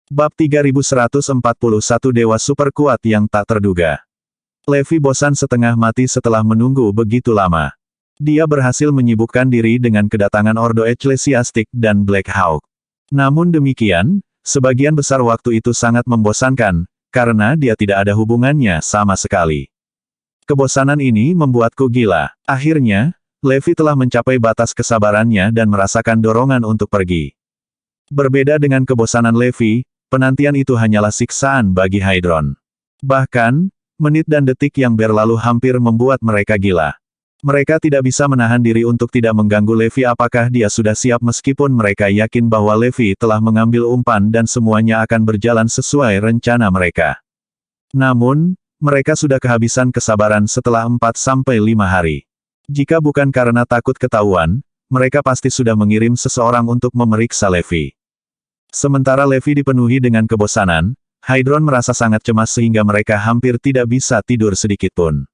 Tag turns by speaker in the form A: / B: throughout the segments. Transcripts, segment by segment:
A: Bab 3141 Dewa Super Kuat yang tak terduga. Levi bosan setengah mati setelah menunggu begitu lama. Dia berhasil menyibukkan diri dengan kedatangan Ordo Ecclesiastic dan Black Hawk. Namun demikian, sebagian besar waktu itu sangat membosankan, karena dia tidak ada hubungannya sama sekali. Kebosanan ini membuatku gila. Akhirnya, Levi telah mencapai batas kesabarannya dan merasakan dorongan untuk pergi. Berbeda dengan kebosanan Levi, penantian itu hanyalah siksaan bagi Hydron. Bahkan, menit dan detik yang berlalu hampir membuat mereka gila. Mereka tidak bisa menahan diri untuk tidak mengganggu Levi apakah dia sudah siap meskipun mereka yakin bahwa Levi telah mengambil umpan dan semuanya akan berjalan sesuai rencana mereka. Namun, mereka sudah kehabisan kesabaran setelah 4-5 hari. Jika bukan karena takut ketahuan, mereka pasti sudah mengirim seseorang untuk memeriksa Levi. Sementara Levi dipenuhi dengan kebosanan, Hydron merasa sangat cemas sehingga mereka hampir tidak bisa tidur sedikitpun.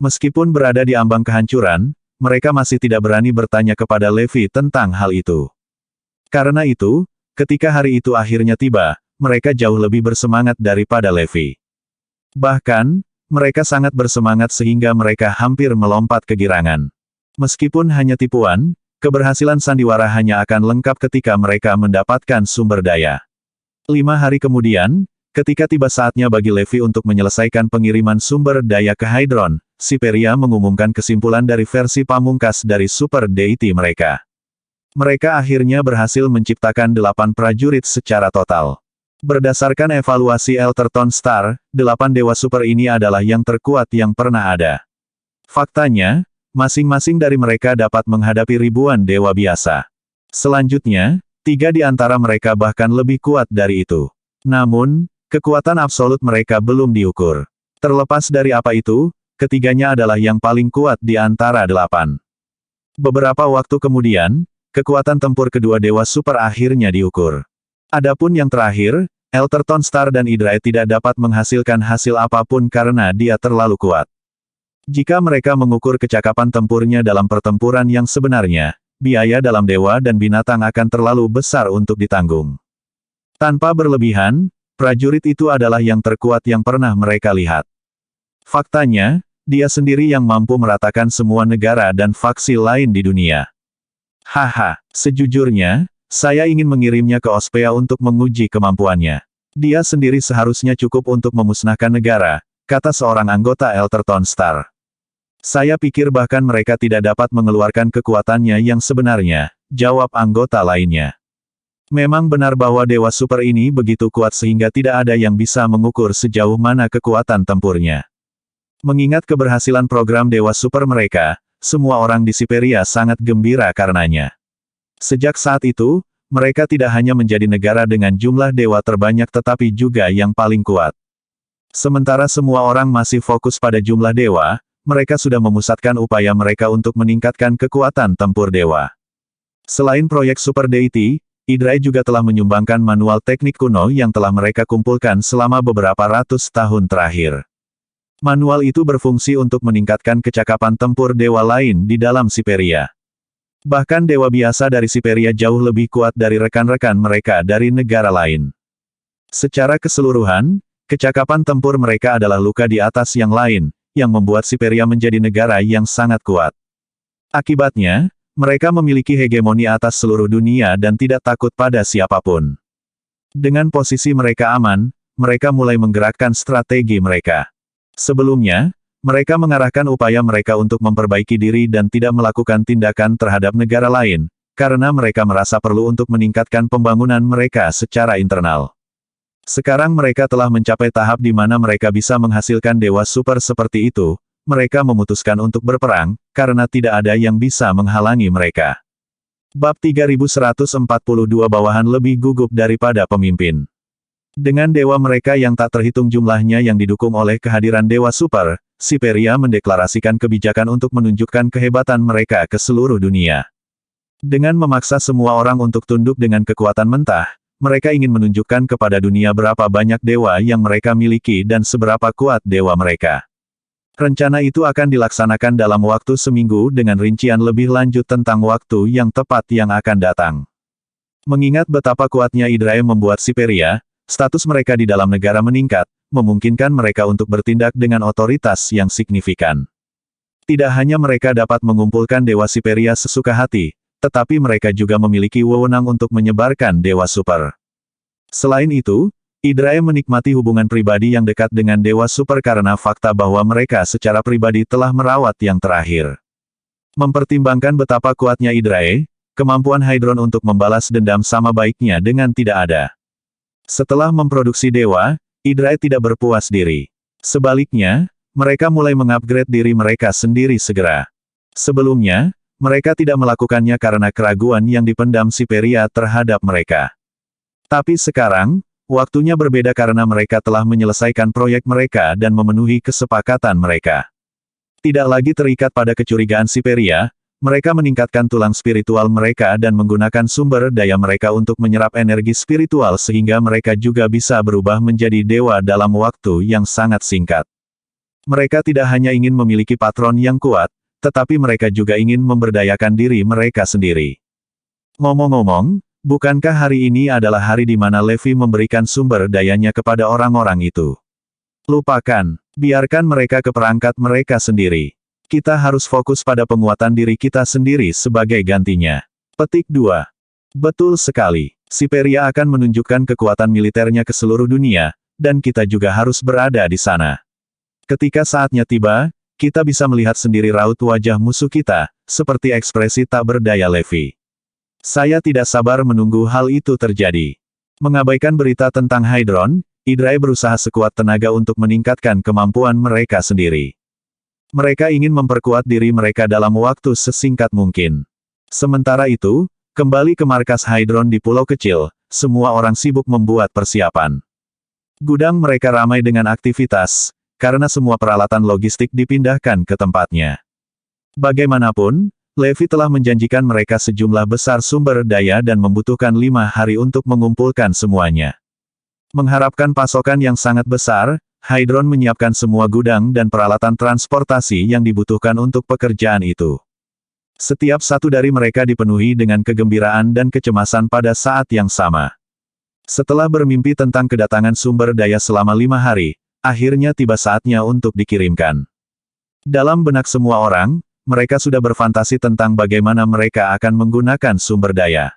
A: Meskipun berada di ambang kehancuran, mereka masih tidak berani bertanya kepada Levi tentang hal itu. Karena itu, ketika hari itu akhirnya tiba, mereka jauh lebih bersemangat daripada Levi. Bahkan, mereka sangat bersemangat sehingga mereka hampir melompat kegirangan. Meskipun hanya tipuan, keberhasilan sandiwara hanya akan lengkap ketika mereka mendapatkan sumber daya. 5 hari kemudian, ketika tiba saatnya bagi Levi untuk menyelesaikan pengiriman sumber daya ke Hydron, Siperia mengumumkan kesimpulan dari versi pamungkas dari Super Deity mereka. Mereka akhirnya berhasil menciptakan 8 prajurit secara total. Berdasarkan evaluasi Elterton Star, 8 dewa super ini adalah yang terkuat yang pernah ada. Faktanya, masing-masing dari mereka dapat menghadapi ribuan dewa biasa. Selanjutnya, 3 di antara mereka bahkan lebih kuat dari itu. Namun, kekuatan absolut mereka belum diukur. Terlepas dari apa itu, ketiganya adalah yang paling kuat di antara 8. Beberapa waktu kemudian, kekuatan tempur kedua dewa super akhirnya diukur. Adapun yang terakhir, Elterton Star dan Hydrae tidak dapat menghasilkan hasil apapun karena dia terlalu kuat. Jika mereka mengukur kecakapan tempurnya dalam pertempuran yang sebenarnya, biaya dalam dewa dan binatang akan terlalu besar untuk ditanggung. Tanpa berlebihan, prajurit itu adalah yang terkuat yang pernah mereka lihat. Faktanya, dia sendiri yang mampu meratakan semua negara dan faksi lain di dunia. Haha, sejujurnya, saya ingin mengirimnya ke Ospea untuk menguji kemampuannya. Dia sendiri seharusnya cukup untuk memusnahkan negara, kata seorang anggota Elterton Star. Saya pikir bahkan mereka tidak dapat mengeluarkan kekuatannya yang sebenarnya, jawab anggota lainnya. Memang benar bahwa dewa super ini begitu kuat sehingga tidak ada yang bisa mengukur sejauh mana kekuatan tempurnya. Mengingat keberhasilan program dewa super mereka, semua orang di Siperia sangat gembira karenanya. Sejak saat itu, mereka tidak hanya menjadi negara dengan jumlah dewa terbanyak tetapi juga yang paling kuat. Sementara semua orang masih fokus pada jumlah dewa, mereka sudah memusatkan upaya mereka untuk meningkatkan kekuatan tempur dewa. Selain proyek Super Deity, Hydrae juga telah menyumbangkan manual teknik kuno yang telah mereka kumpulkan selama beberapa ratus tahun terakhir. Manual itu berfungsi untuk meningkatkan kecakapan tempur dewa lain di dalam Siperia. Bahkan dewa biasa dari Siperia jauh lebih kuat dari rekan-rekan mereka dari negara lain. Secara keseluruhan, kecakapan tempur mereka adalah luka di atas yang lain, yang membuat Siperia menjadi negara yang sangat kuat. Akibatnya, mereka memiliki hegemoni atas seluruh dunia dan tidak takut pada siapapun. Dengan posisi mereka aman, mereka mulai menggerakkan strategi mereka. Sebelumnya, mereka mengarahkan upaya mereka untuk memperbaiki diri dan tidak melakukan tindakan terhadap negara lain, karena mereka merasa perlu untuk meningkatkan pembangunan mereka secara internal. Sekarang mereka telah mencapai tahap di mana mereka bisa menghasilkan dewa super seperti itu, mereka memutuskan untuk berperang, karena tidak ada yang bisa menghalangi mereka. Bab 3142 Bawahan lebih gugup daripada pemimpin. Dengan dewa mereka yang tak terhitung jumlahnya yang didukung oleh kehadiran dewa super, Siperia mendeklarasikan kebijakan untuk menunjukkan kehebatan mereka ke seluruh dunia. Dengan memaksa semua orang untuk tunduk dengan kekuatan mentah, mereka ingin menunjukkan kepada dunia berapa banyak dewa yang mereka miliki dan seberapa kuat dewa mereka. Rencana itu akan dilaksanakan dalam waktu seminggu dengan rincian lebih lanjut tentang waktu yang tepat yang akan datang. Mengingat betapa kuatnya Hydrae membuat Siperia, status mereka di dalam negara meningkat, memungkinkan mereka untuk bertindak dengan otoritas yang signifikan. Tidak hanya mereka dapat mengumpulkan Dewa Siperia sesuka hati, tetapi mereka juga memiliki wewenang untuk menyebarkan Dewa Super. Selain itu, Hydrae menikmati hubungan pribadi yang dekat dengan Dewa Super karena fakta bahwa mereka secara pribadi telah merawat yang terakhir. Mempertimbangkan betapa kuatnya Hydrae, kemampuan Hydron untuk membalas dendam sama baiknya dengan tidak ada. Setelah memproduksi dewa, Hydrae tidak berpuas diri. Sebaliknya, mereka mulai mengupgrade diri mereka sendiri segera. Sebelumnya, mereka tidak melakukannya karena keraguan yang dipendam Siperia terhadap mereka. Tapi sekarang, waktunya berbeda karena mereka telah menyelesaikan proyek mereka dan memenuhi kesepakatan mereka. Tidak lagi terikat pada kecurigaan Siperia, mereka meningkatkan tulang spiritual mereka dan menggunakan sumber daya mereka untuk menyerap energi spiritual sehingga mereka juga bisa berubah menjadi dewa dalam waktu yang sangat singkat. Mereka tidak hanya ingin memiliki patron yang kuat, tetapi mereka juga ingin memberdayakan diri mereka sendiri. Ngomong-ngomong, bukankah hari ini adalah hari di mana Levi memberikan sumber dayanya kepada orang-orang itu? Lupakan, biarkan mereka ke perangkat mereka sendiri. Kita harus fokus pada penguatan diri kita sendiri sebagai gantinya. Petik 2. Betul sekali, Siperia akan menunjukkan kekuatan militernya ke seluruh dunia, dan kita juga harus berada di sana. Ketika saatnya tiba, kita bisa melihat sendiri raut wajah musuh kita, seperti ekspresi tak berdaya Levi. Saya tidak sabar menunggu hal itu terjadi. Mengabaikan berita tentang Hydron, Hydrae berusaha sekuat tenaga untuk meningkatkan kemampuan mereka sendiri. Mereka ingin memperkuat diri mereka dalam waktu sesingkat mungkin. Sementara itu, kembali ke markas Hydron di pulau kecil, semua orang sibuk membuat persiapan. Gudang mereka ramai dengan aktivitas, karena semua peralatan logistik dipindahkan ke tempatnya. Bagaimanapun, Levi telah menjanjikan mereka sejumlah besar sumber daya dan membutuhkan 5 hari untuk mengumpulkan semuanya. Mengharapkan pasokan yang sangat besar, Hydron menyiapkan semua gudang dan peralatan transportasi yang dibutuhkan untuk pekerjaan itu. Setiap satu dari mereka dipenuhi dengan kegembiraan dan kecemasan pada saat yang sama. Setelah bermimpi tentang kedatangan sumber daya selama 5 hari, akhirnya tiba saatnya untuk dikirimkan. Dalam benak semua orang, mereka sudah berfantasi tentang bagaimana mereka akan menggunakan sumber daya.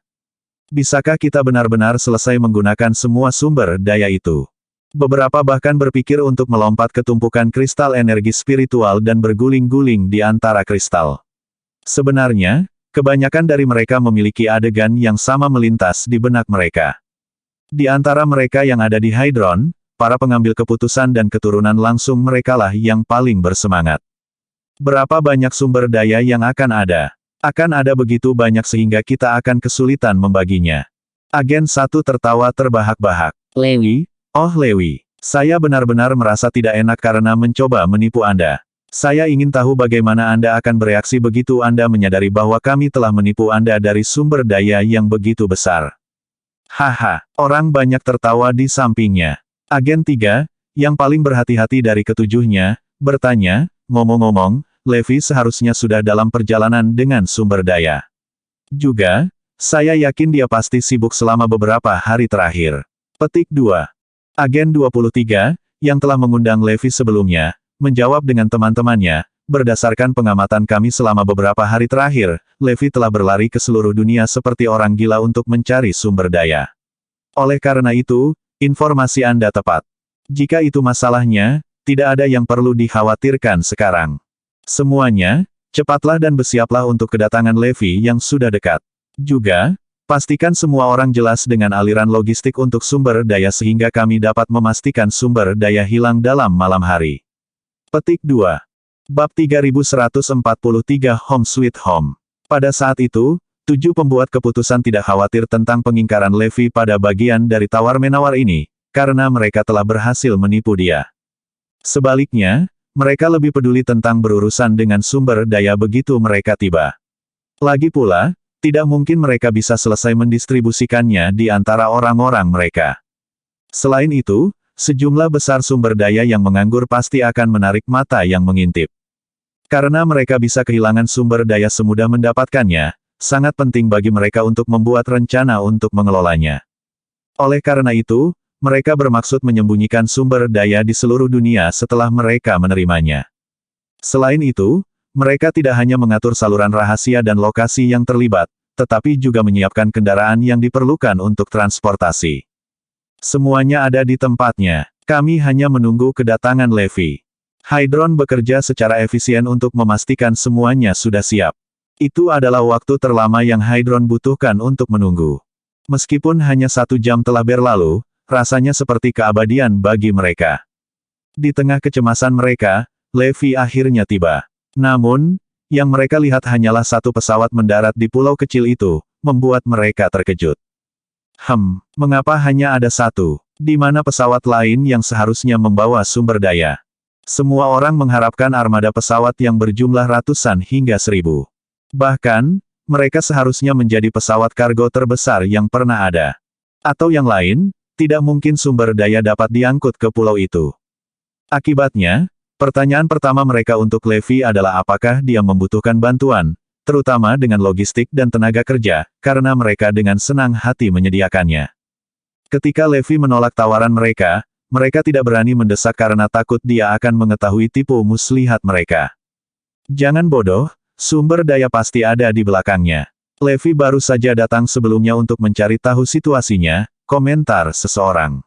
A: Bisakah kita benar-benar selesai menggunakan semua sumber daya itu? Beberapa bahkan berpikir untuk melompat ke tumpukan kristal energi spiritual dan berguling-guling di antara kristal. Sebenarnya, kebanyakan dari mereka memiliki adegan yang sama melintas di benak mereka. Di antara mereka yang ada di Hydron, para pengambil keputusan dan keturunan langsung merekalah yang paling bersemangat. Berapa banyak sumber daya yang akan ada? Akan ada begitu banyak sehingga kita akan kesulitan membaginya. Agen 1 tertawa terbahak-bahak. Lewi, oh Lewi, saya benar-benar merasa tidak enak karena mencoba menipu Anda. Saya ingin tahu bagaimana Anda akan bereaksi begitu Anda menyadari bahwa kami telah menipu Anda dari sumber daya yang begitu besar. Haha, orang banyak tertawa di sampingnya. Agen 3, yang paling berhati-hati dari ketujuhnya, bertanya, ngomong-ngomong, Levi seharusnya sudah dalam perjalanan dengan sumber daya. Juga, saya yakin dia pasti sibuk selama beberapa hari terakhir. Petik 2. Agen 23, yang telah mengundang Levi sebelumnya, menjawab dengan teman-temannya, berdasarkan pengamatan kami selama beberapa hari terakhir, Levi telah berlari ke seluruh dunia seperti orang gila untuk mencari sumber daya. Oleh karena itu, informasi Anda tepat. Jika itu masalahnya, tidak ada yang perlu dikhawatirkan sekarang. Semuanya, cepatlah dan bersiaplah untuk kedatangan Levi yang sudah dekat. Juga, pastikan semua orang jelas dengan aliran logistik untuk sumber daya sehingga kami dapat memastikan sumber daya hilang dalam malam hari. Petik 2. Bab 3143 Home Sweet Home. Pada saat itu, 7 pembuat keputusan tidak khawatir tentang pengingkaran Levi pada bagian dari tawar-menawar ini, karena mereka telah berhasil menipu dia. Sebaliknya, mereka lebih peduli tentang berurusan dengan sumber daya begitu mereka tiba. Lagi pula, tidak mungkin mereka bisa selesai mendistribusikannya di antara orang-orang mereka. Selain itu, sejumlah besar sumber daya yang menganggur pasti akan menarik mata yang mengintip. Karena mereka bisa kehilangan sumber daya semudah mendapatkannya, sangat penting bagi mereka untuk membuat rencana untuk mengelolanya. Oleh karena itu, mereka bermaksud menyembunyikan sumber daya di seluruh dunia setelah mereka menerimanya. Selain itu, mereka tidak hanya mengatur saluran rahasia dan lokasi yang terlibat, tetapi juga menyiapkan kendaraan yang diperlukan untuk transportasi. Semuanya ada di tempatnya. Kami hanya menunggu kedatangan Levi. Hydron bekerja secara efisien untuk memastikan semuanya sudah siap. Itu adalah waktu terlama yang Hydron butuhkan untuk menunggu. Meskipun hanya 1 jam telah berlalu, rasanya seperti keabadian bagi mereka. Di tengah kecemasan mereka, Levi akhirnya tiba. Namun, yang mereka lihat hanyalah satu pesawat mendarat di pulau kecil itu, membuat mereka terkejut. Mengapa hanya ada satu? Di mana pesawat lain yang seharusnya membawa sumber daya? Semua orang mengharapkan armada pesawat yang berjumlah ratusan hingga 1000. Bahkan, mereka seharusnya menjadi pesawat kargo terbesar yang pernah ada. Atau yang lain, tidak mungkin sumber daya dapat diangkut ke pulau itu. Akibatnya, pertanyaan pertama mereka untuk Levi adalah apakah dia membutuhkan bantuan, terutama dengan logistik dan tenaga kerja, karena mereka dengan senang hati menyediakannya. Ketika Levi menolak tawaran mereka, mereka tidak berani mendesak karena takut dia akan mengetahui tipu muslihat mereka. Jangan bodoh, sumber daya pasti ada di belakangnya. Levi baru saja datang sebelumnya untuk mencari tahu situasinya, komentar seseorang.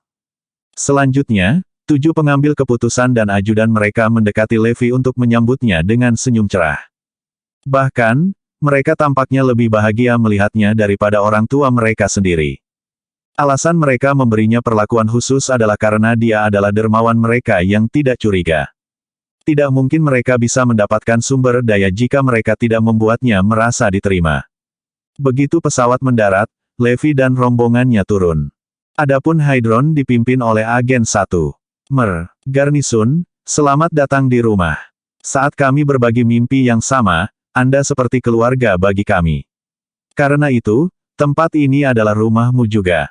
A: Selanjutnya, 7 pengambil keputusan dan ajudan mereka mendekati Levi untuk menyambutnya dengan senyum cerah. Bahkan, mereka tampaknya lebih bahagia melihatnya daripada orang tua mereka sendiri. Alasan mereka memberinya perlakuan khusus adalah karena dia adalah dermawan mereka yang tidak curiga. Tidak mungkin mereka bisa mendapatkan sumber daya jika mereka tidak membuatnya merasa diterima. Begitu pesawat mendarat, Levi dan rombongannya turun. Adapun Hydron dipimpin oleh Agen 1. Garnisun, selamat datang di rumah. Saat kami berbagi mimpi yang sama, Anda seperti keluarga bagi kami. Karena itu, tempat ini adalah rumahmu juga.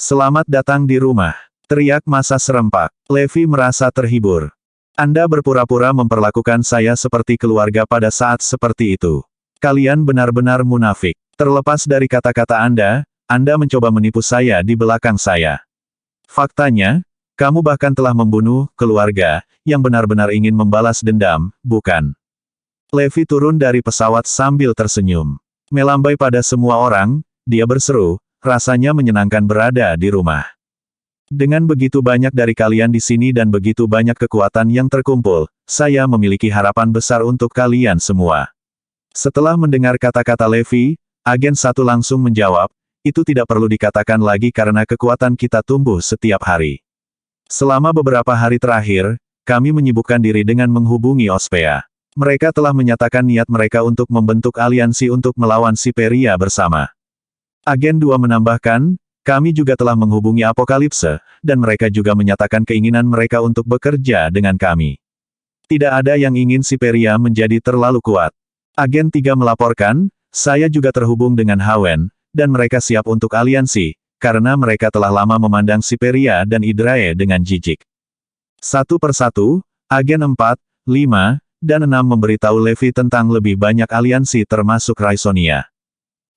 A: Selamat datang di rumah, teriak massa serempak. Levi merasa terhibur. Anda berpura-pura memperlakukan saya seperti keluarga pada saat seperti itu. Kalian benar-benar munafik. Terlepas dari kata-kata Anda mencoba menipu saya di belakang saya. Faktanya, kamu bahkan telah membunuh keluarga yang benar-benar ingin membalas dendam, bukan? Levi turun dari pesawat sambil tersenyum. Melambai pada semua orang, dia berseru, rasanya menyenangkan berada di rumah. Dengan begitu banyak dari kalian di sini dan begitu banyak kekuatan yang terkumpul, saya memiliki harapan besar untuk kalian semua. Setelah mendengar kata-kata Levi, Agen 1 langsung menjawab, itu tidak perlu dikatakan lagi karena kekuatan kita tumbuh setiap hari. Selama beberapa hari terakhir, kami menyibukkan diri dengan menghubungi Ospea. Mereka telah menyatakan niat mereka untuk membentuk aliansi untuk melawan Siperia bersama. Agen 2 menambahkan, kami juga telah menghubungi Apokalipse, dan mereka juga menyatakan keinginan mereka untuk bekerja dengan kami. Tidak ada yang ingin Siperia menjadi terlalu kuat. Agen 3 melaporkan, saya juga terhubung dengan Hawen, dan mereka siap untuk aliansi, karena mereka telah lama memandang Siperia dan Idrae dengan jijik. Satu persatu, Agen 4, 5, dan 6 memberitahu Levi tentang lebih banyak aliansi termasuk Raisonia.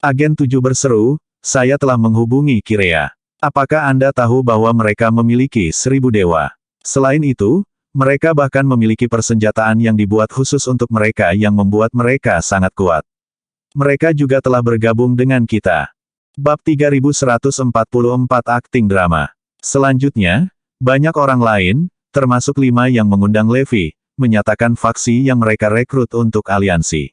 A: Agen 7 berseru, saya telah menghubungi Kirea. Apakah Anda tahu bahwa mereka memiliki 1000 dewa? Selain itu, mereka bahkan memiliki persenjataan yang dibuat khusus untuk mereka yang membuat mereka sangat kuat. Mereka juga telah bergabung dengan kita. Bab 3144 Akting Drama. Selanjutnya, banyak orang lain, termasuk 5 yang mengundang Levi, menyatakan faksi yang mereka rekrut untuk aliansi.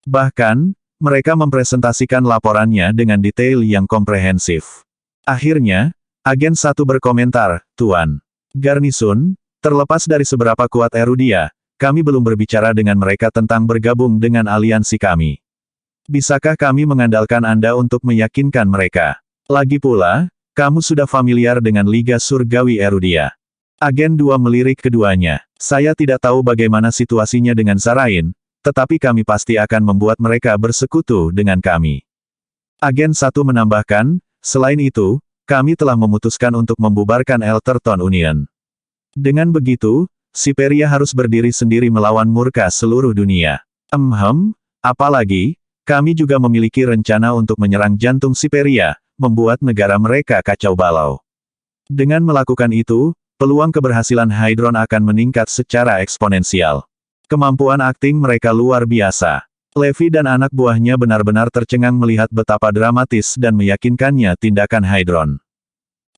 A: Bahkan, mereka mempresentasikan laporannya dengan detail yang komprehensif. Akhirnya, Agen 1 berkomentar, Tuan Garnisun, terlepas dari seberapa kuat Erudia, kami belum berbicara dengan mereka tentang bergabung dengan aliansi kami. Bisakah kami mengandalkan Anda untuk meyakinkan mereka? Lagi pula, kamu sudah familiar dengan Liga Surgawi Erudia. Agen 2 melirik keduanya. Saya tidak tahu bagaimana situasinya dengan Zarain, tetapi kami pasti akan membuat mereka bersekutu dengan kami. Agen 1 menambahkan, selain itu, kami telah memutuskan untuk membubarkan Elterton Union. Dengan begitu, Siperia harus berdiri sendiri melawan murka seluruh dunia. Apalagi, kami juga memiliki rencana untuk menyerang jantung Siperia, membuat negara mereka kacau balau. Dengan melakukan itu, peluang keberhasilan Hydron akan meningkat secara eksponensial. Kemampuan akting mereka luar biasa. Levi dan anak buahnya benar-benar tercengang melihat betapa dramatis dan meyakinkannya tindakan Hydron.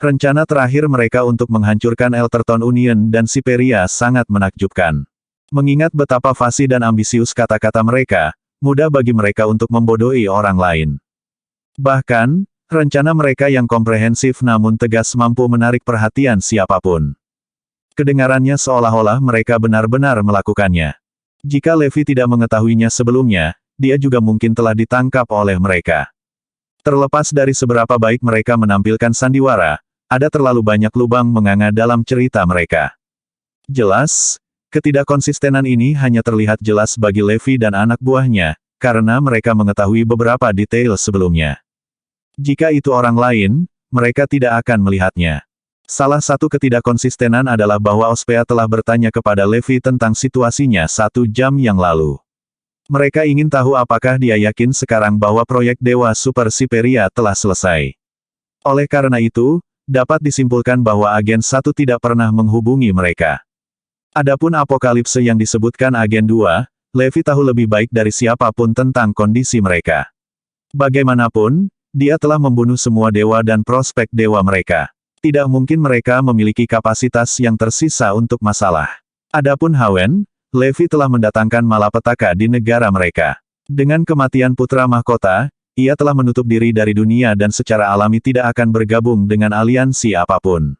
A: Rencana terakhir mereka untuk menghancurkan Elterton Union dan Siperia sangat menakjubkan. Mengingat betapa fasih dan ambisius kata-kata mereka, mudah bagi mereka untuk membodohi orang lain. Bahkan, rencana mereka yang komprehensif namun tegas mampu menarik perhatian siapapun. Kedengarannya seolah-olah mereka benar-benar melakukannya. Jika Levi tidak mengetahuinya sebelumnya, dia juga mungkin telah ditangkap oleh mereka. Terlepas dari seberapa baik mereka menampilkan sandiwara, ada terlalu banyak lubang menganga dalam cerita mereka. Jelas, ketidakkonsistenan ini hanya terlihat jelas bagi Levi dan anak buahnya, karena mereka mengetahui beberapa detail sebelumnya. Jika itu orang lain, mereka tidak akan melihatnya. Salah satu ketidakkonsistenan adalah bahwa Ospea telah bertanya kepada Levi tentang situasinya 1 jam yang lalu. Mereka ingin tahu apakah dia yakin sekarang bahwa proyek Dewa Super Siperia telah selesai. Oleh karena itu, dapat disimpulkan bahwa Agen 1 tidak pernah menghubungi mereka. Adapun apokalipse yang disebutkan Agen 2, Levi tahu lebih baik dari siapapun tentang kondisi mereka. Bagaimanapun, dia telah membunuh semua dewa dan prospek dewa mereka. Tidak mungkin mereka memiliki kapasitas yang tersisa untuk masalah. Adapun Hawen, Levi telah mendatangkan malapetaka di negara mereka. Dengan kematian putra mahkota, ia telah menutup diri dari dunia dan secara alami tidak akan bergabung dengan aliansi apapun.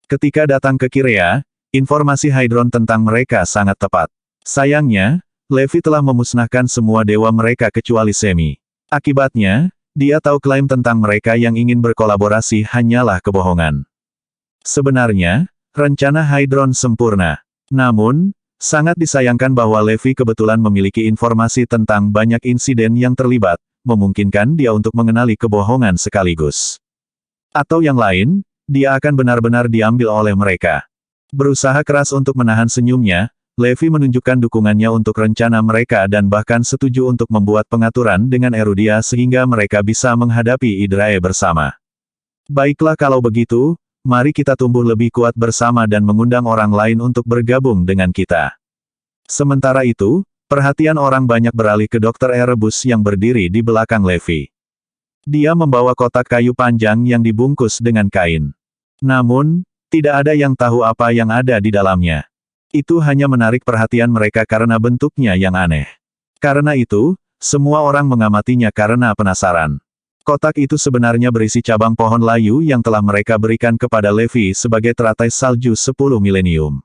A: Ketika datang ke Kirea, informasi Hydron tentang mereka sangat tepat. Sayangnya, Levi telah memusnahkan semua dewa mereka kecuali Semi. Akibatnya, dia tahu klaim tentang mereka yang ingin berkolaborasi hanyalah kebohongan. Sebenarnya, rencana Hydron sempurna. Namun, sangat disayangkan bahwa Levi kebetulan memiliki informasi tentang banyak insiden yang terlibat, memungkinkan dia untuk mengenali kebohongan sekaligus. Atau yang lain, dia akan benar-benar diambil oleh mereka. Berusaha keras untuk menahan senyumnya, Levi menunjukkan dukungannya untuk rencana mereka dan bahkan setuju untuk membuat pengaturan dengan Erudia sehingga mereka bisa menghadapi Hydrae bersama. Baiklah kalau begitu, mari kita tumbuh lebih kuat bersama dan mengundang orang lain untuk bergabung dengan kita. Sementara itu, perhatian orang banyak beralih ke Dr. Erebus yang berdiri di belakang Levi. Dia membawa kotak kayu panjang yang dibungkus dengan kain. Namun, tidak ada yang tahu apa yang ada di dalamnya. Itu hanya menarik perhatian mereka karena bentuknya yang aneh. Karena itu, semua orang mengamatinya karena penasaran. Kotak itu sebenarnya berisi cabang pohon layu yang telah mereka berikan kepada Levi sebagai teratai salju 10 milenium.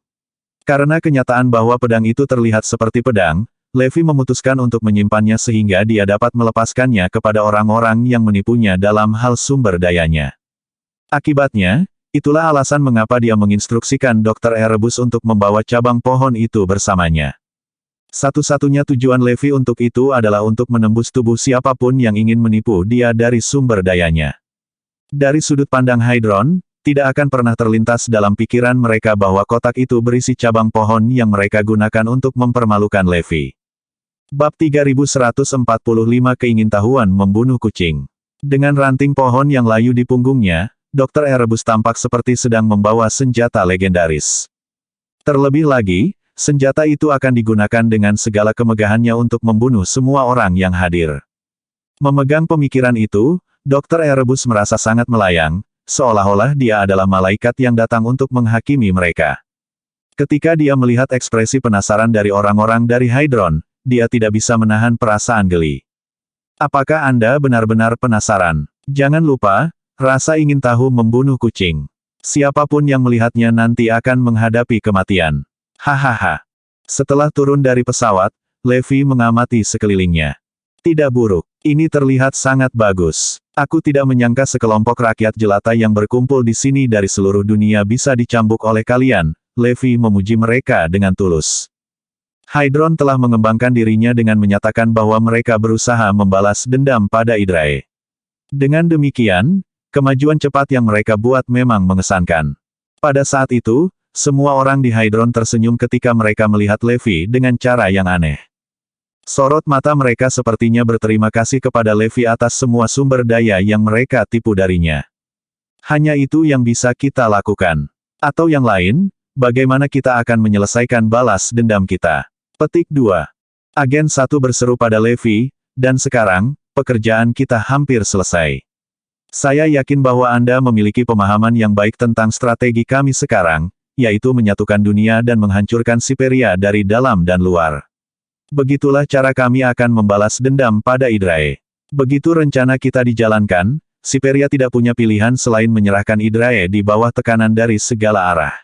A: Karena kenyataan bahwa pedang itu terlihat seperti pedang, Levi memutuskan untuk menyimpannya sehingga dia dapat melepaskannya kepada orang-orang yang menipunya dalam hal sumber dayanya. Akibatnya, itulah alasan mengapa dia menginstruksikan Dr. Erebus untuk membawa cabang pohon itu bersamanya. Satu-satunya tujuan Levi untuk itu adalah untuk menembus tubuh siapapun yang ingin menipu dia dari sumber dayanya. Dari sudut pandang Hydron, tidak akan pernah terlintas dalam pikiran mereka bahwa kotak itu berisi cabang pohon yang mereka gunakan untuk mempermalukan Levi. Bab 3145 Keingintahuan Membunuh Kucing. Dengan ranting pohon yang layu di punggungnya, Dr. Erebus tampak seperti sedang membawa senjata legendaris. Terlebih lagi, senjata itu akan digunakan dengan segala kemegahannya untuk membunuh semua orang yang hadir. Memegang pemikiran itu, Dr. Erebus merasa sangat melayang, seolah-olah dia adalah malaikat yang datang untuk menghakimi mereka. Ketika dia melihat ekspresi penasaran dari orang-orang dari Hydron, dia tidak bisa menahan perasaan geli. Apakah Anda benar-benar penasaran? Jangan lupa, rasa ingin tahu membunuh kucing. Siapapun yang melihatnya nanti akan menghadapi kematian. Hahaha. Setelah turun dari pesawat, Levi mengamati sekelilingnya. Tidak buruk. Ini terlihat sangat bagus. Aku tidak menyangka sekelompok rakyat jelata yang berkumpul di sini dari seluruh dunia bisa dicambuk oleh kalian. Levi memuji mereka dengan tulus. Hydron telah mengembangkan dirinya dengan menyatakan bahwa mereka berusaha membalas dendam pada Hydrae. Dengan demikian, kemajuan cepat yang mereka buat memang mengesankan. Pada saat itu, semua orang di Hydron tersenyum ketika mereka melihat Levi dengan cara yang aneh. Sorot mata mereka sepertinya berterima kasih kepada Levi atas semua sumber daya yang mereka tipu darinya. Hanya itu yang bisa kita lakukan. Atau yang lain, bagaimana kita akan menyelesaikan balas dendam kita? Petik 2. Agen 1 berseru pada Levi, dan sekarang, pekerjaan kita hampir selesai. Saya yakin bahwa Anda memiliki pemahaman yang baik tentang strategi kami sekarang, yaitu menyatukan dunia dan menghancurkan Siperia dari dalam dan luar. Begitulah cara kami akan membalas dendam pada Idrae. Begitu rencana kita dijalankan, Siperia tidak punya pilihan selain menyerahkan Idrae di bawah tekanan dari segala arah.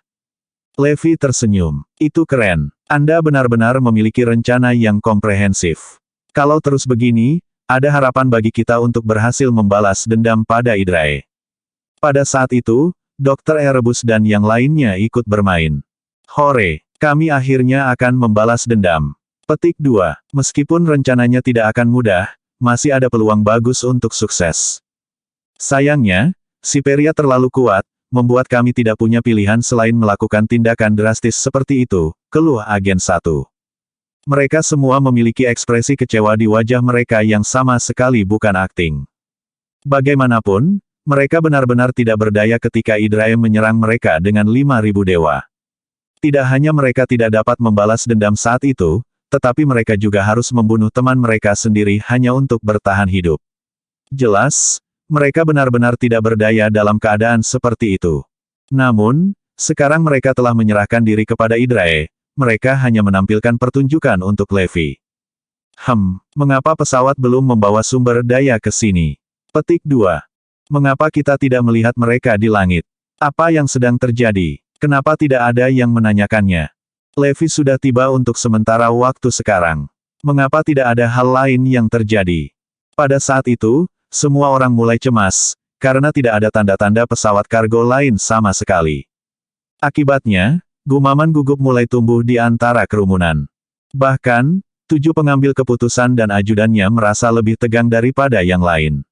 A: Levi tersenyum. Itu keren. Anda benar-benar memiliki rencana yang komprehensif. Kalau terus begini, ada harapan bagi kita untuk berhasil membalas dendam pada Idrae. Pada saat itu, Dr. Erebus dan yang lainnya ikut bermain. Hore, kami akhirnya akan membalas dendam. Petik 2. Meskipun rencananya tidak akan mudah, masih ada peluang bagus untuk sukses. Sayangnya, Siperia terlalu kuat, membuat kami tidak punya pilihan selain melakukan tindakan drastis seperti itu, keluh agen 1. Mereka semua memiliki ekspresi kecewa di wajah mereka yang sama sekali bukan akting. Bagaimanapun, mereka benar-benar tidak berdaya ketika Idrae menyerang mereka dengan 5.000 dewa. Tidak hanya mereka tidak dapat membalas dendam saat itu, tetapi mereka juga harus membunuh teman mereka sendiri hanya untuk bertahan hidup. Jelas, mereka benar-benar tidak berdaya dalam keadaan seperti itu. Namun, sekarang mereka telah menyerahkan diri kepada Idrae, mereka hanya menampilkan pertunjukan untuk Levi. Mengapa pesawat belum membawa sumber daya ke sini? Petik 2. Mengapa kita tidak melihat mereka di langit? Apa yang sedang terjadi? Kenapa tidak ada yang menanyakannya? Levi sudah tiba untuk sementara waktu sekarang. Mengapa tidak ada hal lain yang terjadi? Pada saat itu, semua orang mulai cemas, karena tidak ada tanda-tanda pesawat kargo lain sama sekali. Akibatnya, gumaman gugup mulai tumbuh di antara kerumunan. Bahkan, 7 pengambil keputusan dan ajudannya merasa lebih tegang daripada yang lain.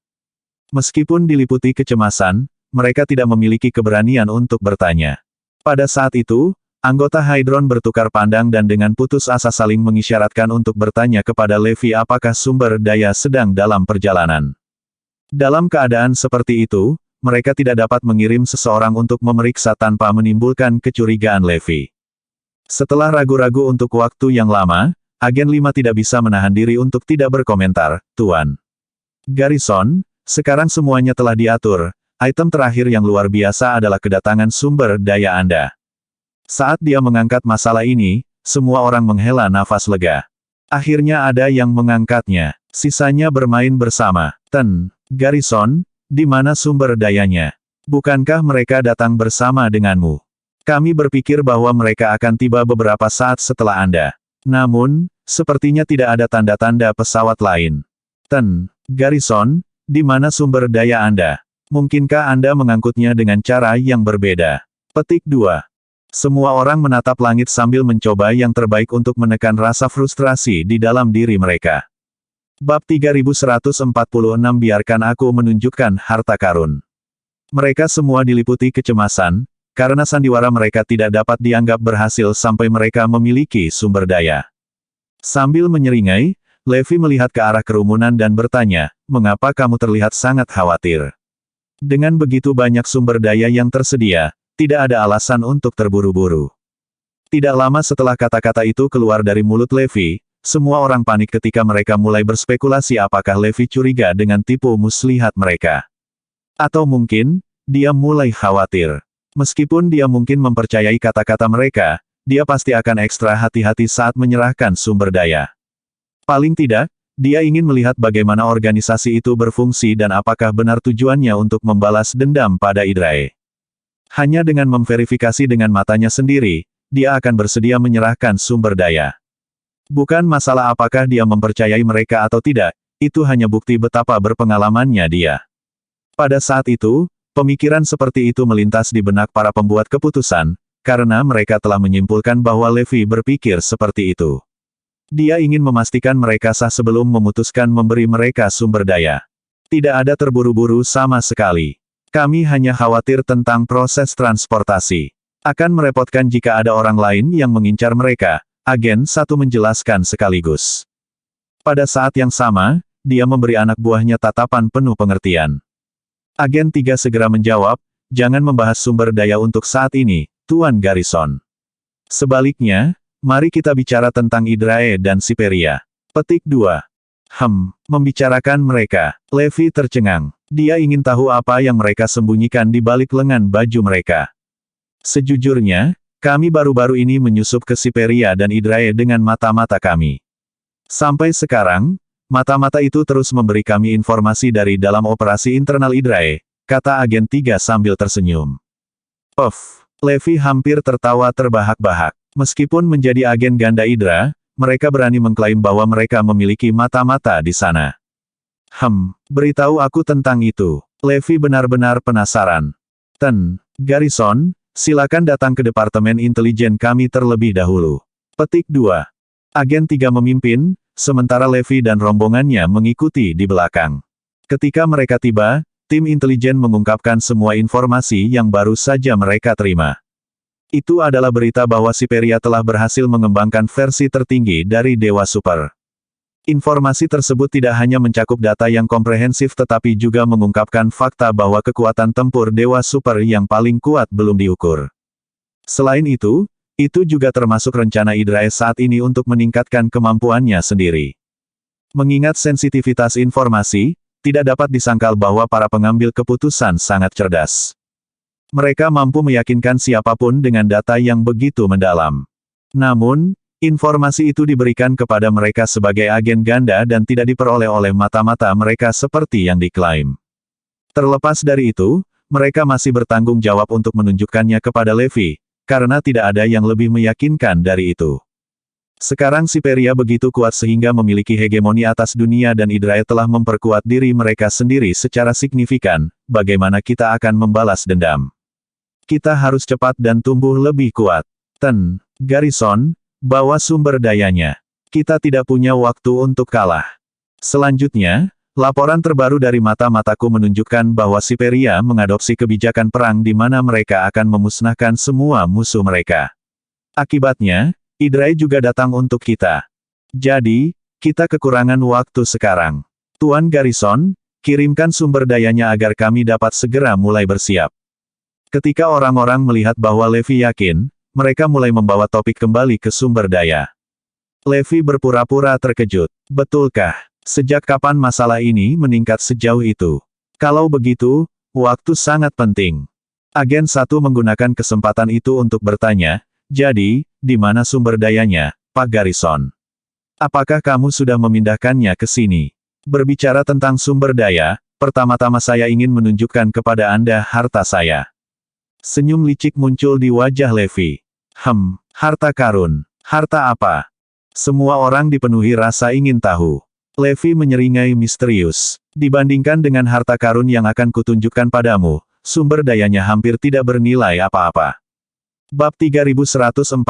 A: Meskipun diliputi kecemasan, mereka tidak memiliki keberanian untuk bertanya. Pada saat itu, anggota Hydron bertukar pandang dan dengan putus asa saling mengisyaratkan untuk bertanya kepada Levi apakah sumber daya sedang dalam perjalanan. Dalam keadaan seperti itu, mereka tidak dapat mengirim seseorang untuk memeriksa tanpa menimbulkan kecurigaan Levi. Setelah ragu-ragu untuk waktu yang lama, agen 5 tidak bisa menahan diri untuk tidak berkomentar, Tuan. Garrison, sekarang semuanya telah diatur, item terakhir yang luar biasa adalah kedatangan sumber daya Anda. Saat dia mengangkat masalah ini, semua orang menghela nafas lega. Akhirnya ada yang mengangkatnya, sisanya bermain bersama. Garrison, di mana sumber dayanya? Bukankah mereka datang bersama denganmu? Kami berpikir bahwa mereka akan tiba beberapa saat setelah Anda. Namun, sepertinya tidak ada tanda-tanda pesawat lain. Garrison, di mana sumber daya Anda? Mungkinkah Anda mengangkutnya dengan cara yang berbeda? Petik 2. Semua orang menatap langit sambil mencoba yang terbaik untuk menekan rasa frustrasi di dalam diri mereka. Bab 3146 Biarkan aku menunjukkan harta karun. Mereka semua diliputi kecemasan, karena sandiwara mereka tidak dapat dianggap berhasil sampai mereka memiliki sumber daya. Sambil menyeringai, Levi melihat ke arah kerumunan dan bertanya, mengapa kamu terlihat sangat khawatir? Dengan begitu banyak sumber daya yang tersedia, tidak ada alasan untuk terburu-buru. Tidak lama setelah kata-kata itu keluar dari mulut Levi, semua orang panik ketika mereka mulai berspekulasi apakah Levi curiga dengan tipu muslihat mereka. Atau mungkin, dia mulai khawatir. Meskipun dia mungkin mempercayai kata-kata mereka, dia pasti akan ekstra hati-hati saat menyerahkan sumber daya. Paling tidak, dia ingin melihat bagaimana organisasi itu berfungsi dan apakah benar tujuannya untuk membalas dendam pada Idrae. Hanya dengan memverifikasi dengan matanya sendiri, dia akan bersedia menyerahkan sumber daya. Bukan masalah apakah dia mempercayai mereka atau tidak, itu hanya bukti betapa berpengalamannya dia. Pada saat itu, pemikiran seperti itu melintas di benak para pembuat keputusan, karena mereka telah menyimpulkan bahwa Levi berpikir seperti itu. Dia ingin memastikan mereka sah sebelum memutuskan memberi mereka sumber daya. Tidak ada terburu-buru sama sekali. Kami hanya khawatir tentang proses transportasi. Akan merepotkan jika ada orang lain yang mengincar mereka, agen 1 menjelaskan sekaligus. Pada saat yang sama, dia memberi anak buahnya tatapan penuh pengertian. Agen 3 segera menjawab, jangan membahas sumber daya untuk saat ini, Tuan Garrison. Sebaliknya, mari kita bicara tentang Hydrae dan Siperia. Petik 2. Membicarakan mereka. Levi tercengang. Dia ingin tahu apa yang mereka sembunyikan di balik lengan baju mereka. Sejujurnya, kami baru-baru ini menyusup ke Siperia dan Hydrae dengan mata-mata kami. Sampai sekarang, mata-mata itu terus memberi kami informasi dari dalam operasi internal Hydrae, kata agen 3 sambil tersenyum. Levi hampir tertawa terbahak-bahak. Meskipun menjadi agen ganda Hydra, mereka berani mengklaim bahwa mereka memiliki mata-mata di sana. Beritahu aku tentang itu. Levi benar-benar penasaran. Garrison, silakan datang ke Departemen Intelijen kami terlebih dahulu. Petik 2. Agen 3 memimpin, sementara Levi dan rombongannya mengikuti di belakang. Ketika mereka tiba, tim intelijen mengungkapkan semua informasi yang baru saja mereka terima. Itu adalah berita bahwa Siperia telah berhasil mengembangkan versi tertinggi dari Dewa Super. Informasi tersebut tidak hanya mencakup data yang komprehensif tetapi juga mengungkapkan fakta bahwa kekuatan tempur Dewa Super yang paling kuat belum diukur. Selain itu juga termasuk rencana Hydrae saat ini untuk meningkatkan kemampuannya sendiri. Mengingat sensitivitas informasi, tidak dapat disangkal bahwa para pengambil keputusan sangat cerdas. Mereka mampu meyakinkan siapapun dengan data yang begitu mendalam. Namun, informasi itu diberikan kepada mereka sebagai agen ganda dan tidak diperoleh oleh mata-mata mereka seperti yang diklaim. Terlepas dari itu, mereka masih bertanggung jawab untuk menunjukkannya kepada Levi, karena tidak ada yang lebih meyakinkan dari itu. Sekarang Siperia begitu kuat sehingga memiliki hegemoni atas dunia dan Hydrae telah memperkuat diri mereka sendiri secara signifikan, bagaimana kita akan membalas dendam? Kita harus cepat dan tumbuh lebih kuat. Garrison, bawa sumber dayanya. Kita tidak punya waktu untuk kalah. Selanjutnya, laporan terbaru dari mata-mataku menunjukkan bahwa Siperia mengadopsi kebijakan perang di mana mereka akan memusnahkan semua musuh mereka. Akibatnya, Hydrae juga datang untuk kita. Jadi, kita kekurangan waktu sekarang. Tuan Garrison, kirimkan sumber dayanya agar kami dapat segera mulai bersiap. Ketika orang-orang melihat bahwa Levi yakin, mereka mulai membawa topik kembali ke sumber daya. Levi berpura-pura terkejut. Betulkah? Sejak kapan masalah ini meningkat sejauh itu? Kalau begitu, waktu sangat penting. Agen 1 menggunakan kesempatan itu untuk bertanya, jadi, di mana sumber dayanya, Pak Garrison? Apakah kamu sudah memindahkannya ke sini? Berbicara tentang sumber daya, pertama-tama saya ingin menunjukkan kepada Anda harta saya. Senyum licik muncul di wajah Levi. Harta karun. Harta apa? Semua orang dipenuhi rasa ingin tahu. Levi menyeringai misterius. Dibandingkan dengan harta karun yang akan kutunjukkan padamu, sumber dayanya hampir tidak bernilai apa-apa. Bab 3147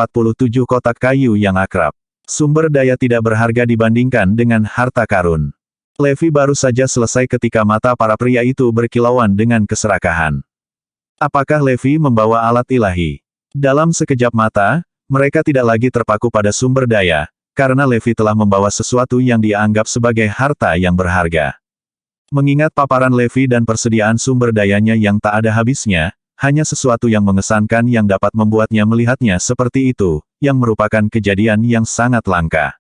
A: Kotak Kayu yang Akrab. Sumber daya tidak berharga dibandingkan dengan harta karun. Levi baru saja selesai ketika mata para pria itu berkilauan dengan keserakahan. Apakah Levi membawa alat ilahi? Dalam sekejap mata, mereka tidak lagi terpaku pada sumber daya, karena Levi telah membawa sesuatu yang dia anggap sebagai harta yang berharga. Mengingat paparan Levi dan persediaan sumber dayanya yang tak ada habisnya, hanya sesuatu yang mengesankan yang dapat membuatnya melihatnya seperti itu, yang merupakan kejadian yang sangat langka.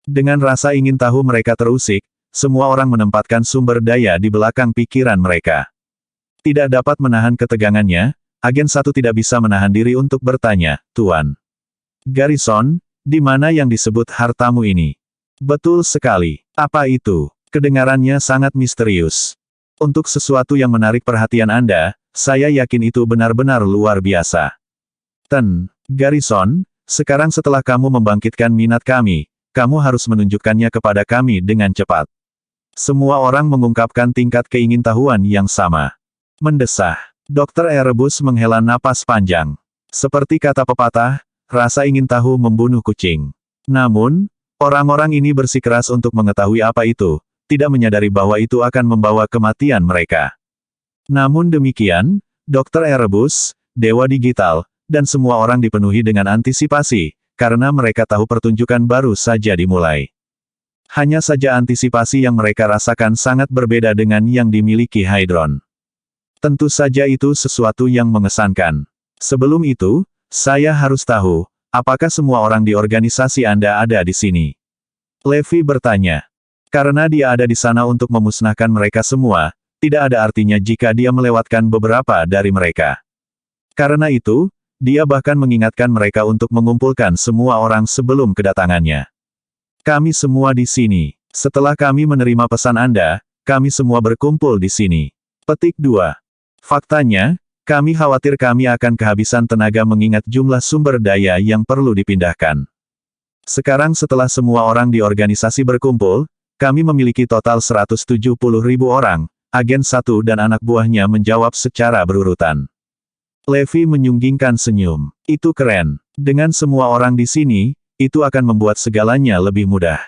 A: Dengan rasa ingin tahu mereka terusik, semua orang menempatkan sumber daya di belakang pikiran mereka. Tidak dapat menahan ketegangannya, agen 1 tidak bisa menahan diri untuk bertanya, Tuan Garrison, di mana yang disebut hartamu ini? Betul sekali. Apa itu? Kedengarannya sangat misterius. Untuk sesuatu yang menarik perhatian Anda, saya yakin itu benar-benar luar biasa. Garrison, sekarang setelah kamu membangkitkan minat kami, kamu harus menunjukkannya kepada kami dengan cepat. Semua orang mengungkapkan tingkat keingintahuan yang sama. Mendesah. Dr. Erebus menghela napas panjang. Seperti kata pepatah, rasa ingin tahu membunuh kucing. Namun, orang-orang ini bersikeras untuk mengetahui apa itu, tidak menyadari bahwa itu akan membawa kematian mereka. Namun demikian, Dr. Erebus, Dewa Digital, dan semua orang dipenuhi dengan antisipasi, karena mereka tahu pertunjukan baru saja dimulai. Hanya saja antisipasi yang mereka rasakan sangat berbeda dengan yang dimiliki Hydron. Tentu saja itu sesuatu yang mengesankan. Sebelum itu, saya harus tahu, apakah semua orang di organisasi Anda ada di sini? Levi bertanya. Karena dia ada di sana untuk memusnahkan mereka semua, tidak ada artinya jika dia melewatkan beberapa dari mereka. Karena itu, dia bahkan mengingatkan mereka untuk mengumpulkan semua orang sebelum kedatangannya. Kami semua di sini. Setelah kami menerima pesan Anda, kami semua berkumpul di sini. Petik 2. Faktanya, kami khawatir kami akan kehabisan tenaga mengingat jumlah sumber daya yang perlu dipindahkan. Sekarang setelah semua orang di organisasi berkumpul, kami memiliki total 170.000 orang, agen 1 dan anak buahnya menjawab secara berurutan. Levi menyunggingkan senyum. Itu keren. Dengan semua orang di sini, itu akan membuat segalanya lebih mudah.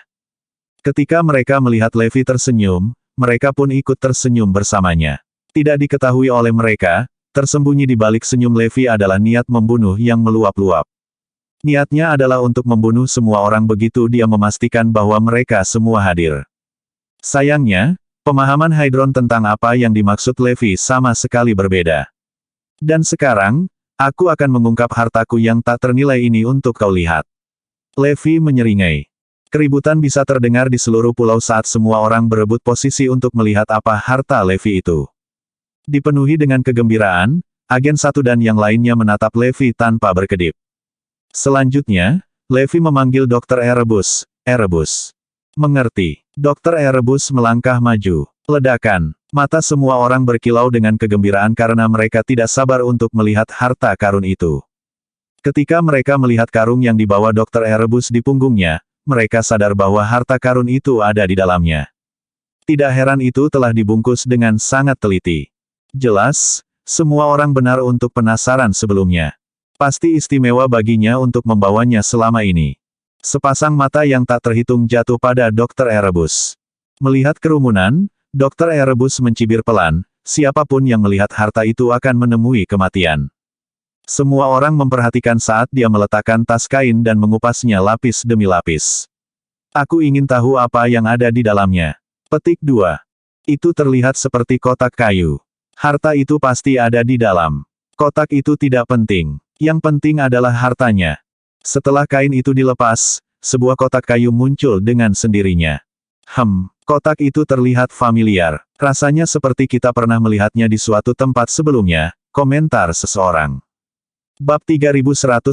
A: Ketika mereka melihat Levi tersenyum, mereka pun ikut tersenyum bersamanya. Tidak diketahui oleh mereka, tersembunyi di balik senyum Levi adalah niat membunuh yang meluap-luap. Niatnya adalah untuk membunuh semua orang begitu dia memastikan bahwa mereka semua hadir. Sayangnya, pemahaman Hydron tentang apa yang dimaksud Levi sama sekali berbeda. Dan sekarang, aku akan mengungkap hartaku yang tak ternilai ini untuk kau lihat. Levi menyeringai. Keributan bisa terdengar di seluruh pulau saat semua orang berebut posisi untuk melihat apa harta Levi itu. Dipenuhi dengan kegembiraan, agen 1 dan yang lainnya menatap Levi tanpa berkedip. Selanjutnya, Levi memanggil Dr. Erebus. Erebus. Mengerti. Dr. Erebus melangkah maju. Ledakan. Mata semua orang berkilau dengan kegembiraan karena mereka tidak sabar untuk melihat harta karun itu. Ketika mereka melihat karung yang dibawa Dr. Erebus di punggungnya, mereka sadar bahwa harta karun itu ada di dalamnya. Tidak heran itu telah dibungkus dengan sangat teliti. Jelas, semua orang benar untuk penasaran sebelumnya. Pasti istimewa baginya untuk membawanya selama ini. Sepasang mata yang tak terhitung jatuh pada Dr. Erebus. Melihat kerumunan, Dr. Erebus mencibir pelan, siapapun yang melihat harta itu akan menemui kematian. Semua orang memperhatikan saat dia meletakkan tas kain dan mengupasnya lapis demi lapis. Aku ingin tahu apa yang ada di dalamnya. Petik 2. Itu terlihat seperti kotak kayu. Harta itu pasti ada di dalam. Kotak itu tidak penting. Yang penting adalah hartanya. Setelah kain itu dilepas, sebuah kotak kayu muncul dengan sendirinya. Kotak itu terlihat familiar. Rasanya seperti kita pernah melihatnya di suatu tempat sebelumnya, komentar seseorang. Bab 3148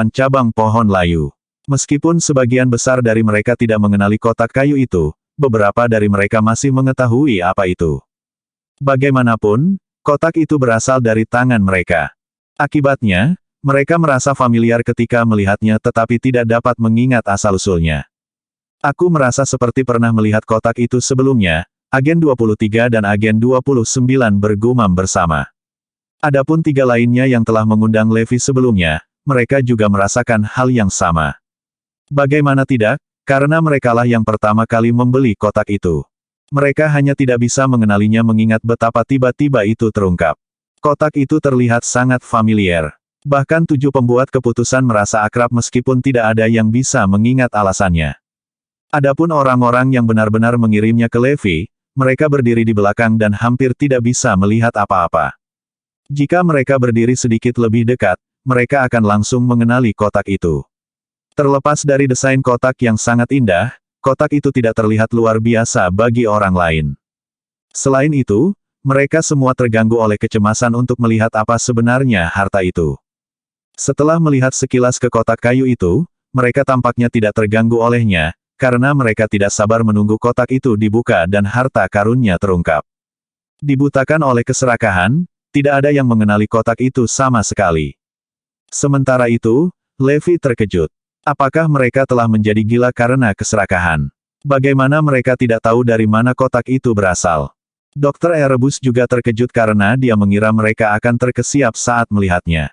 A: Cabang Pohon Layu. Meskipun sebagian besar dari mereka tidak mengenali kotak kayu itu, beberapa dari mereka masih mengetahui apa itu. Bagaimanapun, kotak itu berasal dari tangan mereka. Akibatnya, mereka merasa familiar ketika melihatnya tetapi tidak dapat mengingat asal-usulnya. Aku merasa seperti pernah melihat kotak itu sebelumnya, Agen 23 dan Agen 29 bergumam bersama. Adapun 3 lainnya yang telah mengundang Levi sebelumnya, mereka juga merasakan hal yang sama. Bagaimana tidak, karena merekalah yang pertama kali membeli kotak itu. Mereka hanya tidak bisa mengenalinya mengingat betapa tiba-tiba itu terungkap. Kotak itu terlihat sangat familiar. Bahkan 7 pembuat keputusan merasa akrab meskipun tidak ada yang bisa mengingat alasannya. Adapun orang-orang yang benar-benar mengirimnya ke Levi, mereka berdiri di belakang dan hampir tidak bisa melihat apa-apa. Jika mereka berdiri sedikit lebih dekat, mereka akan langsung mengenali kotak itu. Terlepas dari desain kotak yang sangat indah, kotak itu tidak terlihat luar biasa bagi orang lain. Selain itu, mereka semua terganggu oleh kecemasan untuk melihat apa sebenarnya harta itu. Setelah melihat sekilas ke kotak kayu itu, mereka tampaknya tidak terganggu olehnya, karena mereka tidak sabar menunggu kotak itu dibuka dan harta karunnya terungkap. Dibutakan oleh keserakahan, tidak ada yang mengenali kotak itu sama sekali. Sementara itu, Levi terkejut. Apakah mereka telah menjadi gila karena keserakahan? Bagaimana mereka tidak tahu dari mana kotak itu berasal? Dr. Erebus juga terkejut karena dia mengira mereka akan terkesiap saat melihatnya.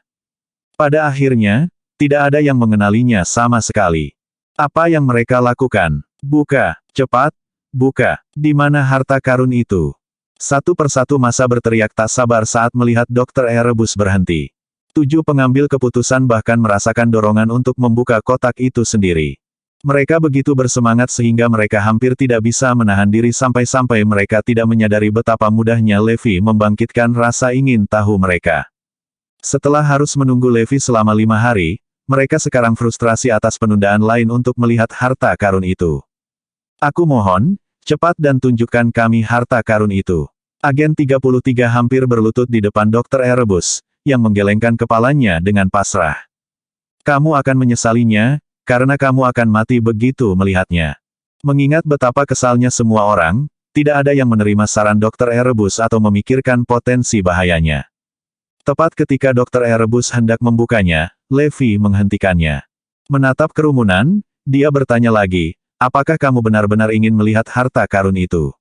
A: Pada akhirnya, tidak ada yang mengenalinya sama sekali. Apa yang mereka lakukan? Buka, cepat, buka. Di mana harta karun itu? Satu persatu masa berteriak tak sabar saat melihat Dr. Erebus berhenti. 7 pengambil keputusan bahkan merasakan dorongan untuk membuka kotak itu sendiri. Mereka begitu bersemangat sehingga mereka hampir tidak bisa menahan diri sampai-sampai mereka tidak menyadari betapa mudahnya Levi membangkitkan rasa ingin tahu mereka. Setelah harus menunggu Levi selama 5 hari, mereka sekarang frustrasi atas penundaan lain untuk melihat harta karun itu. Aku mohon, cepat dan tunjukkan kami harta karun itu. Agen 33 hampir berlutut di depan Dr. Erebus, yang menggelengkan kepalanya dengan pasrah. Kamu akan menyesalinya, karena kamu akan mati begitu melihatnya. Mengingat betapa kesalnya semua orang, tidak ada yang menerima saran Dr. Erebus atau memikirkan potensi bahayanya. Tepat ketika Dr. Erebus hendak membukanya, Levi menghentikannya. Menatap kerumunan, dia bertanya lagi, apakah kamu benar-benar ingin melihat harta karun itu?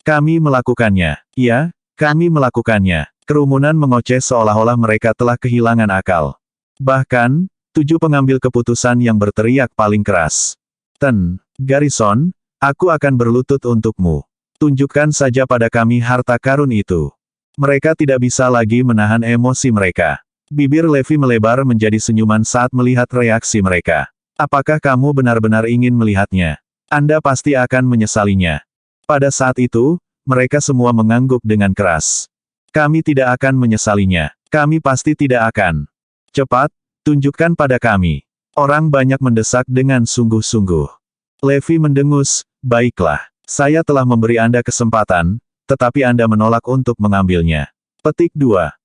A: Kami melakukannya. Ya, kami melakukannya. Kerumunan mengoceh seolah-olah mereka telah kehilangan akal. Bahkan, 7 pengambil keputusan yang berteriak paling keras. Garrison, aku akan berlutut untukmu. Tunjukkan saja pada kami harta karun itu. Mereka tidak bisa lagi menahan emosi mereka. Bibir Levi melebar menjadi senyuman saat melihat reaksi mereka. Apakah kamu benar-benar ingin melihatnya? Anda pasti akan menyesalinya. Pada saat itu, mereka semua mengangguk dengan keras. Kami tidak akan menyesalinya. Kami pasti tidak akan. Cepat, tunjukkan pada kami. Orang banyak mendesak dengan sungguh-sungguh. Levi mendengus, baiklah. Saya telah memberi Anda kesempatan, tetapi Anda menolak untuk mengambilnya. Petik 2.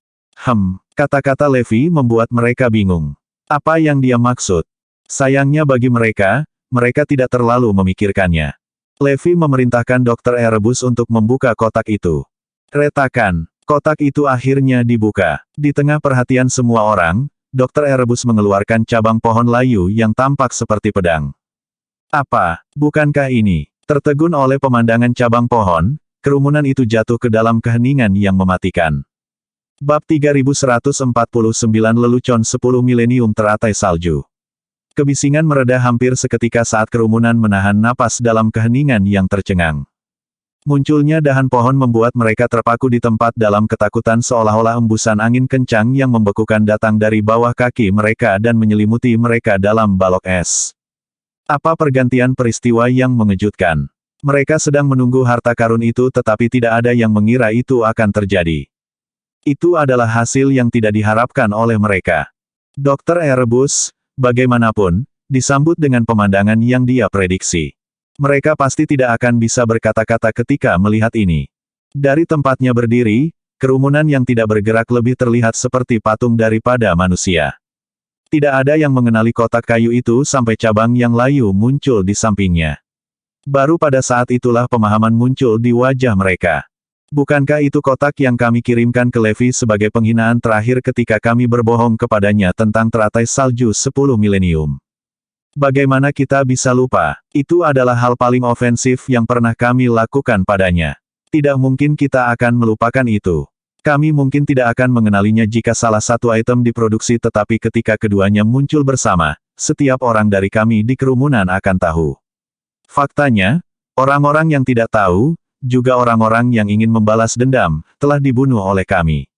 A: Kata-kata Levi membuat mereka bingung. Apa yang dia maksud? Sayangnya bagi mereka, mereka tidak terlalu memikirkannya. Levi memerintahkan Dr. Erebus untuk membuka kotak itu. Retakan. Kotak itu akhirnya dibuka. Di tengah perhatian semua orang, Dr. Erebus mengeluarkan cabang pohon layu yang tampak seperti pedang. Apa? Bukankah ini? Tertegun oleh pemandangan cabang pohon, kerumunan itu jatuh ke dalam keheningan yang mematikan. Bab 3149 Lelucon 10 Milenium Teratai Salju. Kebisingan mereda hampir seketika saat kerumunan menahan napas dalam keheningan yang tercengang. Munculnya dahan pohon membuat mereka terpaku di tempat dalam ketakutan seolah-olah embusan angin kencang yang membekukan datang dari bawah kaki mereka dan menyelimuti mereka dalam balok es. Apa pergantian peristiwa yang mengejutkan? Mereka sedang menunggu harta karun itu tetapi tidak ada yang mengira itu akan terjadi. Itu adalah hasil yang tidak diharapkan oleh mereka. Dr. Erebus, bagaimanapun, disambut dengan pemandangan yang dia prediksi. Mereka pasti tidak akan bisa berkata-kata ketika melihat ini. Dari tempatnya berdiri, kerumunan yang tidak bergerak lebih terlihat seperti patung daripada manusia. Tidak ada yang mengenali kotak kayu itu sampai cabang yang layu muncul di sampingnya. Baru pada saat itulah pemahaman muncul di wajah mereka. Bukankah itu kotak yang kami kirimkan ke Levi sebagai penghinaan terakhir ketika kami berbohong kepadanya tentang teratai salju 10 milenium? Bagaimana kita bisa lupa? Itu adalah hal paling ofensif yang pernah kami lakukan padanya. Tidak mungkin kita akan melupakan itu. Kami mungkin tidak akan mengenalinya jika salah satu item diproduksi tetapi ketika keduanya muncul bersama, setiap orang dari kami di kerumunan akan tahu. Faktanya, orang-orang yang tidak tahu, juga orang-orang yang ingin membalas dendam, telah dibunuh oleh kami.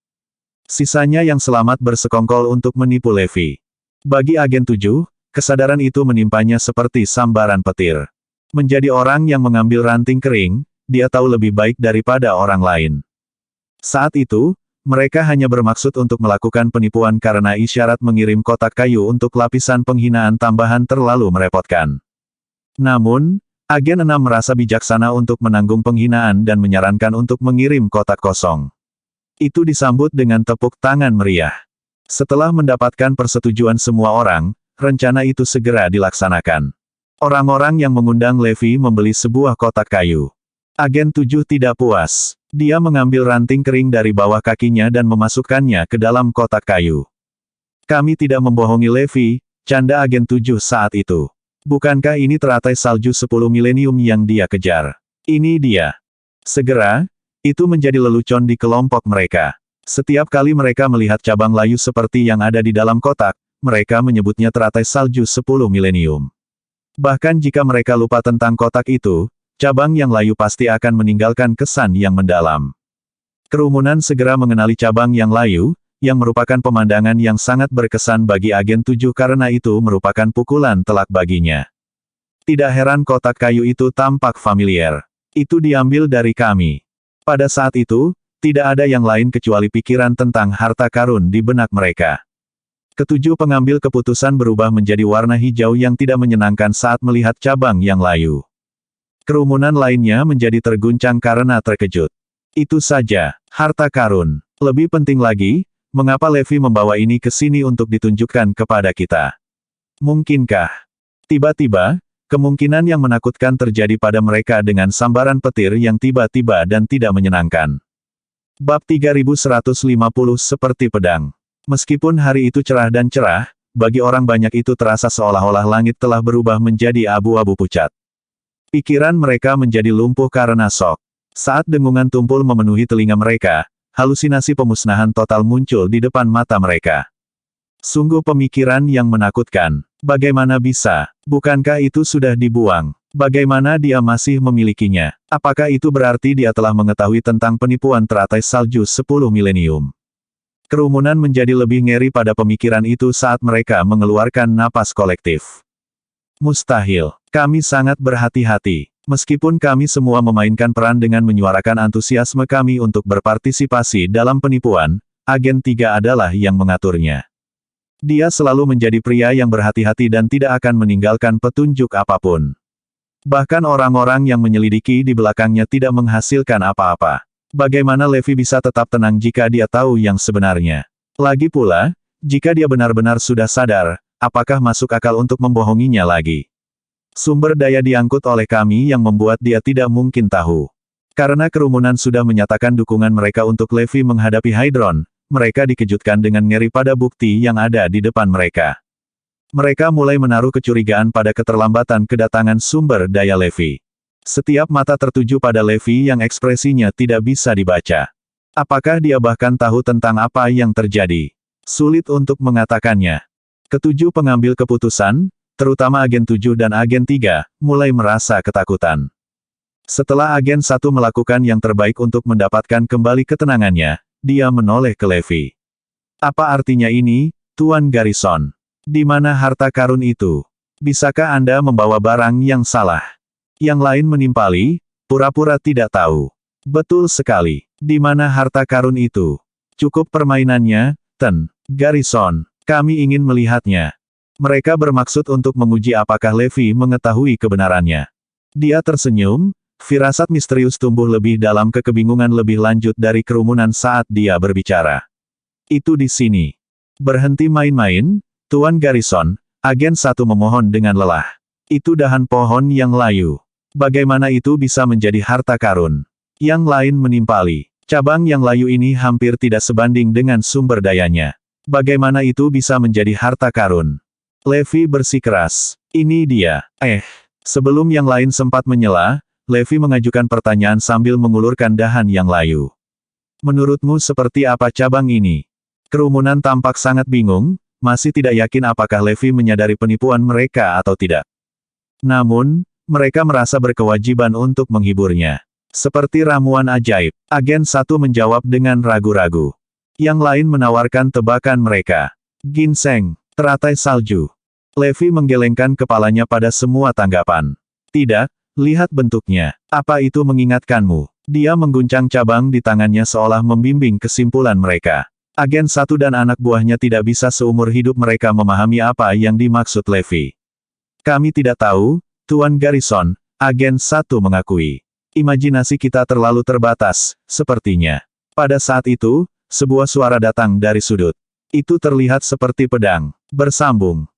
A: Sisanya yang selamat bersekongkol untuk menipu Levi. Bagi agen 7, kesadaran itu menimpanya seperti sambaran petir. Menjadi orang yang mengambil ranting kering, dia tahu lebih baik daripada orang lain. Saat itu, mereka hanya bermaksud untuk melakukan penipuan karena isyarat mengirim kotak kayu untuk lapisan penghinaan tambahan terlalu merepotkan. Namun, Agen 6 merasa bijaksana untuk menanggung penghinaan dan menyarankan untuk mengirim kotak kosong. Itu disambut dengan tepuk tangan meriah. Setelah mendapatkan persetujuan semua orang, rencana itu segera dilaksanakan. Orang-orang yang mengundang Levi membeli sebuah kotak kayu. Agen 7 tidak puas. Dia mengambil ranting kering dari bawah kakinya dan memasukkannya ke dalam kotak kayu. Kami tidak membohongi Levi, canda agen 7 saat itu. Bukankah ini teratai salju 10 milenium yang dia kejar? Ini dia. Segera, itu menjadi lelucon di kelompok mereka. Setiap kali mereka melihat cabang layu seperti yang ada di dalam kotak, mereka menyebutnya teratai salju 10 milenium. Bahkan jika mereka lupa tentang kotak itu, cabang yang layu pasti akan meninggalkan kesan yang mendalam. Kerumunan segera mengenali cabang yang layu, yang merupakan pemandangan yang sangat berkesan bagi agen 7 karena itu merupakan pukulan telak baginya. Tidak heran kotak kayu itu tampak familiar. Itu diambil dari kami. Pada saat itu, tidak ada yang lain kecuali pikiran tentang harta karun di benak mereka. Ketujuh pengambil keputusan berubah menjadi warna hijau yang tidak menyenangkan saat melihat cabang yang layu. Kerumunan lainnya menjadi terguncang karena terkejut. Itu saja, harta karun. Lebih penting lagi, mengapa Levi membawa ini ke sini untuk ditunjukkan kepada kita? Mungkinkah? Tiba-tiba, kemungkinan yang menakutkan terjadi pada mereka dengan sambaran petir yang tiba-tiba dan tidak menyenangkan. Bab 3150 seperti pedang. Meskipun hari itu cerah dan cerah, bagi orang banyak itu terasa seolah-olah langit telah berubah menjadi abu-abu pucat. Pikiran mereka menjadi lumpuh karena shock. Saat dengungan tumpul memenuhi telinga mereka, halusinasi pemusnahan total muncul di depan mata mereka. Sungguh pemikiran yang menakutkan. Bagaimana bisa? Bukankah itu sudah dibuang? Bagaimana dia masih memilikinya? Apakah itu berarti dia telah mengetahui tentang penipuan teratai salju 10 milenium? Kerumunan menjadi lebih ngeri pada pemikiran itu saat mereka mengeluarkan napas kolektif. Mustahil. Kami sangat berhati-hati. Meskipun kami semua memainkan peran dengan menyuarakan antusiasme kami untuk berpartisipasi dalam penipuan, agen 3 adalah yang mengaturnya. Dia selalu menjadi pria yang berhati-hati dan tidak akan meninggalkan petunjuk apapun. Bahkan orang-orang yang menyelidiki di belakangnya tidak menghasilkan apa-apa. Bagaimana Levi bisa tetap tenang jika dia tahu yang sebenarnya? Lagi pula, jika dia benar-benar sudah sadar, apakah masuk akal untuk membohonginya lagi? Sumber daya diangkut oleh kami yang membuat dia tidak mungkin tahu. Karena kerumunan sudah menyatakan dukungan mereka untuk Levi menghadapi Hydron, mereka dikejutkan dengan ngeri pada bukti yang ada di depan mereka. Mereka mulai menaruh kecurigaan pada keterlambatan kedatangan sumber daya Levi. Setiap mata tertuju pada Levi yang ekspresinya tidak bisa dibaca. Apakah dia bahkan tahu tentang apa yang terjadi? Sulit untuk mengatakannya. Ketujuh pengambil keputusan, terutama agen 7 dan agen 3, mulai merasa ketakutan. Setelah agen 1 melakukan yang terbaik untuk mendapatkan kembali ketenangannya, dia menoleh ke Levi. Apa artinya ini, Tuan Garrison? Di mana harta karun itu? Bisakah Anda membawa barang yang salah? Yang lain menimpali, pura-pura tidak tahu. Betul sekali. Di mana harta karun itu? Cukup permainannya, Ten Garrison. Kami ingin melihatnya. Mereka bermaksud untuk menguji apakah Levi mengetahui kebenarannya. Dia tersenyum, firasat misterius tumbuh lebih dalam kekebingungan lebih lanjut dari kerumunan saat dia berbicara. Itu di sini. Berhenti main-main, Tuan Garrison, agen 1 memohon dengan lelah. Itu dahan pohon yang layu. Bagaimana itu bisa menjadi harta karun? Yang lain menimpali. Cabang yang layu ini hampir tidak sebanding dengan sumber dayanya. Bagaimana itu bisa menjadi harta karun? Levi bersikeras. Ini dia. Sebelum yang lain sempat menyela, Levi mengajukan pertanyaan sambil mengulurkan dahan yang layu. Menurutmu seperti apa cabang ini? Kerumunan tampak sangat bingung, masih tidak yakin apakah Levi menyadari penipuan mereka atau tidak. Namun, mereka merasa berkewajiban untuk menghiburnya. Seperti ramuan ajaib, agen 1 menjawab dengan ragu-ragu. Yang lain menawarkan tebakan mereka. Ginseng, teratai salju. Levi menggelengkan kepalanya pada semua tanggapan. Tidak, lihat bentuknya. Apa itu mengingatkanmu? Dia mengguncang cabang di tangannya seolah membimbing kesimpulan mereka. Agen 1 dan anak buahnya tidak bisa seumur hidup mereka memahami apa yang dimaksud Levi. Kami tidak tahu, Tuan Garrison, agen 1 mengakui. Imajinasi kita terlalu terbatas, sepertinya. Pada saat itu, sebuah suara datang dari sudut. Itu terlihat seperti pedang. Bersambung.